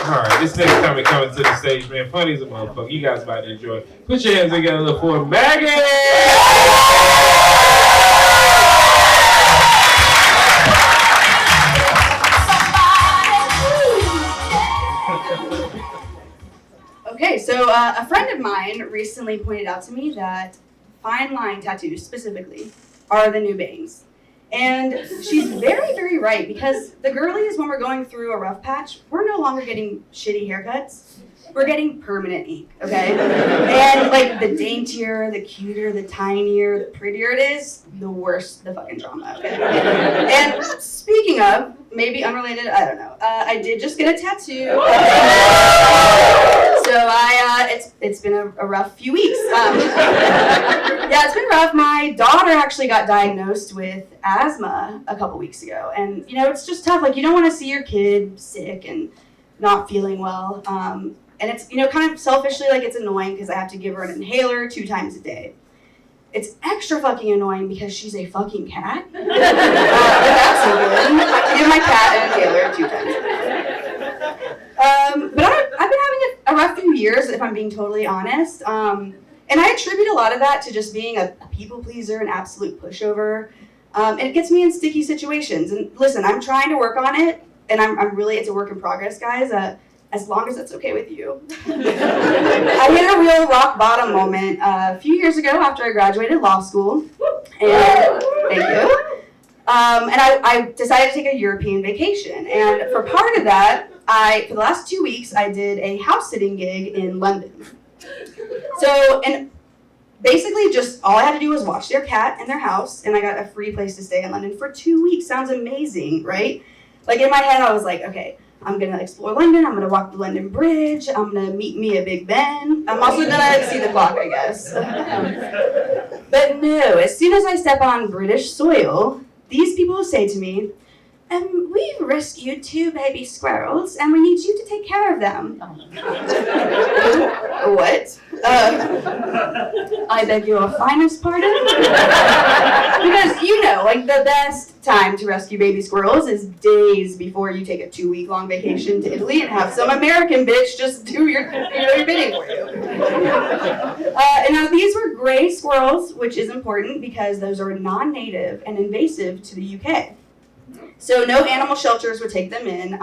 All right, this next time coming to the stage, man, funny as a motherfucker. You guys about to enjoy. Put your hands together for Maggie! Okay, so a friend of mine recently pointed out to me that fine line tattoos specifically are the new bangs. And she's very, very right, because the girlies, when we're going through a rough patch, we're no longer getting shitty haircuts. We're getting permanent ink, okay? And like the daintier, the cuter, the tinier, the prettier it is, the worse the fucking drama, okay? And speaking of, maybe unrelated, I don't know, I did just get a tattoo. So it's been a rough few weeks. Yeah, it's been rough. My daughter actually got diagnosed with asthma a couple weeks ago. And, you know, it's just tough. Like, you don't want to see your kid sick and not feeling well. And it's, you know, kind of selfishly, like, it's annoying because I have to give her an inhaler 2 times a day. It's extra fucking annoying because she's a fucking cat. But that's so good. I have to give my cat an inhaler 2 times a day. But I've been having a rough few years, if I'm being totally honest. And I attribute a lot of that to just being a people pleaser, an absolute pushover. And it gets me in sticky situations. And listen, I'm trying to work on it, and I'm really, it's a work in progress, guys. As long as it's okay with you. I hit a real rock bottom moment a few years ago after I graduated law school. And thank you. And I decided to take a European vacation. And for part of that, for the last 2 weeks, I did a house sitting gig in London. So, and basically just all I had to do was watch their cat in their house, and I got a free place to stay in London for 2 weeks. Sounds amazing, right? Like in my head, I was like, okay, I'm going to explore London. I'm going to walk the London Bridge. I'm going to meet Mia Big Ben. I'm also going to see the clock, I guess. But no, as soon as I step on British soil, these people say to me, we've rescued 2 baby squirrels, and we need you to take care of them. What? I beg your finest pardon? Because, you know, like, the best time to rescue baby squirrels is days before you take a 2-week-long vacation to Italy and have some American bitch just do your bidding for you. And now these were gray squirrels, which is important because those are non-native and invasive to the UK. So no animal shelters would take them in,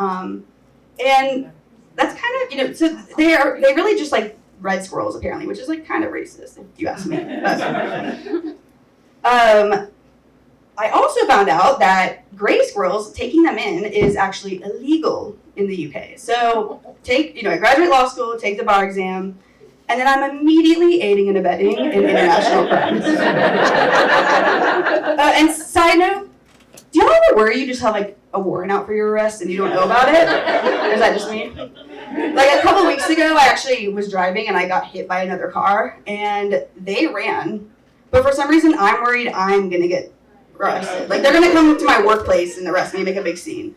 and that's kind of, you know, so they really just like red squirrels apparently, which is like kind of racist if you ask me. I also found out that gray squirrels, taking them in is actually illegal in the UK. So I graduate law school, take the bar exam, and then I'm immediately aiding and abetting in international crimes. And side note, do y'all ever worry you just have like a warrant out for your arrest and you don't know about it? Or is that just me? Like a couple weeks ago, I actually was driving and I got hit by another car and they ran. But for some reason, I'm worried I'm gonna get arrested. Like they're gonna come to my workplace and arrest me and make a big scene.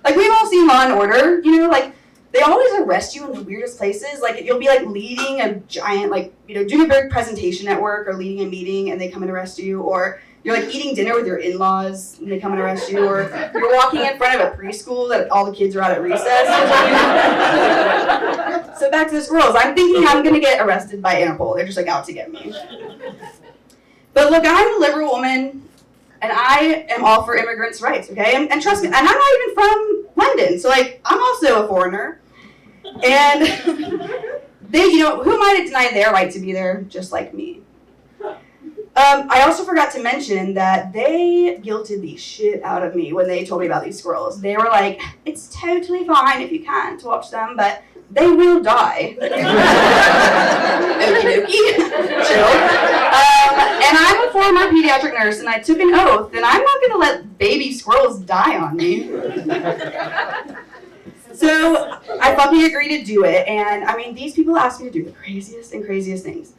Like we've all seen Law and Order, you know, like they always arrest you in the weirdest places. Like you'll be like leading a giant, like, you know, doing a big presentation at work or leading a meeting and they come and arrest you, or you're like eating dinner with your in-laws and they come and arrest you, or you're walking in front of a preschool that all the kids are out at recess. So back to the squirrels. I'm thinking I'm gonna get arrested by Interpol. They're just like out to get me. But look, I'm a liberal woman and I am all for immigrants' rights, okay? And trust me, and I'm not even from London, so like I'm also a foreigner. And they, you know, who am I to deny their right to be there just like me? I also forgot to mention that they guilted the shit out of me when they told me about these squirrels. They were like, it's totally fine if you can't watch them, but they will die. Okie dokie. Chill. And I'm a former pediatric nurse, and I took an oath, and I'm not going to let baby squirrels die on me. So I fucking agreed to do it, and I mean, these people asked me to do the craziest and craziest things.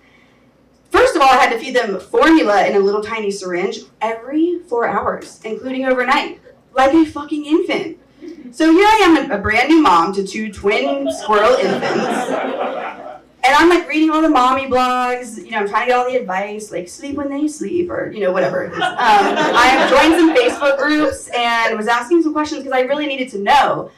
First of all, I had to feed them formula in a little tiny syringe every 4 hours, including overnight, like a fucking infant. So here I am, a brand new mom to 2 twin squirrel infants. And I'm like reading all the mommy blogs, you know, I'm trying to get all the advice, like sleep when they sleep, or, you know, whatever it is. I joined some Facebook groups and was asking some questions because I really needed to know,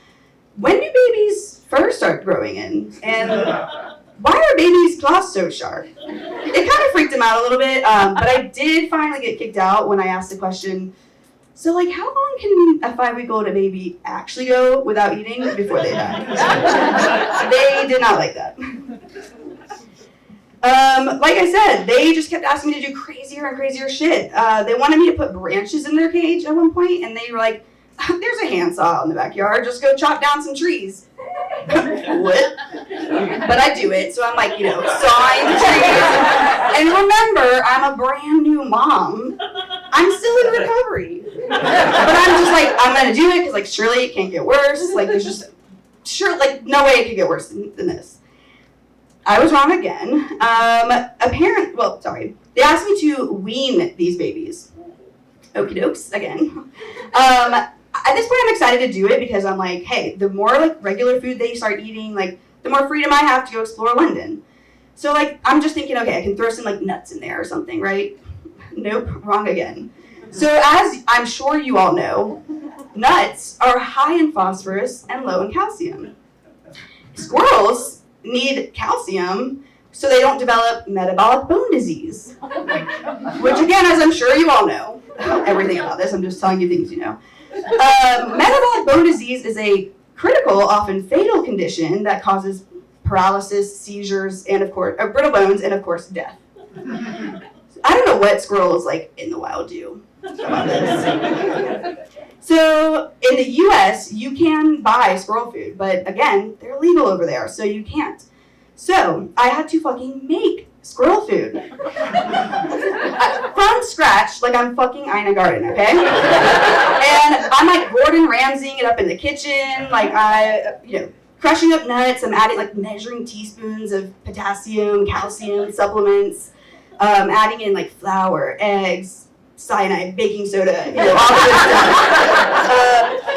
when do babies first start growing in? And why are babies' claws so sharp? It kind of freaked him out a little bit, but I did finally get kicked out when I asked the question, so like how long can a 5-week-old baby actually go without eating before they die? They did not like that. Like I said, they just kept asking me to do crazier and crazier shit. They wanted me to put branches in their cage at one point, and they were like, there's a handsaw in the backyard, just go chop down some trees. What? But I do it, so I'm like, sawing the trees. And remember, I'm a brand new mom. I'm still in recovery. But I'm just like, I'm gonna do it, because like, surely it can't get worse. Like, there's just, no way it could get worse than this. I was wrong again. They asked me to wean these babies. Okie dokes, again. At this point, I'm excited to do it because I'm like, hey, the more like regular food they start eating, like the more freedom I have to go explore London. So like, I'm just thinking, okay, I can throw some like nuts in there or something, right? Nope, wrong again. So as I'm sure you all know, nuts are high in phosphorus and low in calcium. Squirrels need calcium so they don't develop metabolic bone disease. Which again, as I'm sure you all know, everything about this, I'm just telling you things you know. Metabolic bone disease is a critical, often fatal condition that causes paralysis, seizures, and of course, brittle bones, and of course, death. I don't know what squirrels like in the wild do about this. So in the US, you can buy squirrel food, but again, they're illegal over there, so you can't. So I had to fucking make squirrel food. From scratch, like I'm fucking Ina Garten, okay? And I'm like Gordon Ramsaying it up in the kitchen, like crushing up nuts, I'm adding like measuring teaspoons of potassium, calcium supplements, adding in like flour, eggs, cyanide, baking soda, all of this stuff.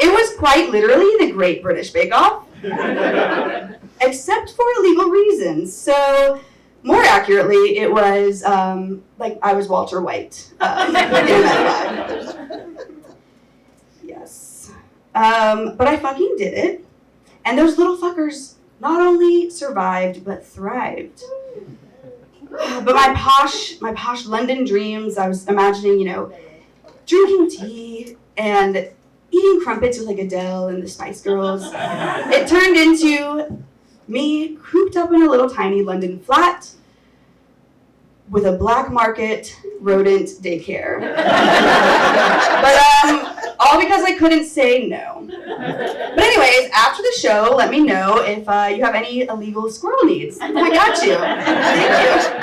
It was quite literally the Great British Bake Off, except for legal reasons. So more accurately, it was like I was Walter White in that vibe. Yes. But I fucking did it. And those little fuckers not only survived, but thrived. But my posh London dreams, I was imagining, drinking tea and eating crumpets with like Adele and the Spice Girls. It turned into me cooped up in a little tiny London flat with a black market rodent daycare. But all because I couldn't say no. But anyways, after the show, let me know if you have any illegal squirrel needs. I got you. Thank you.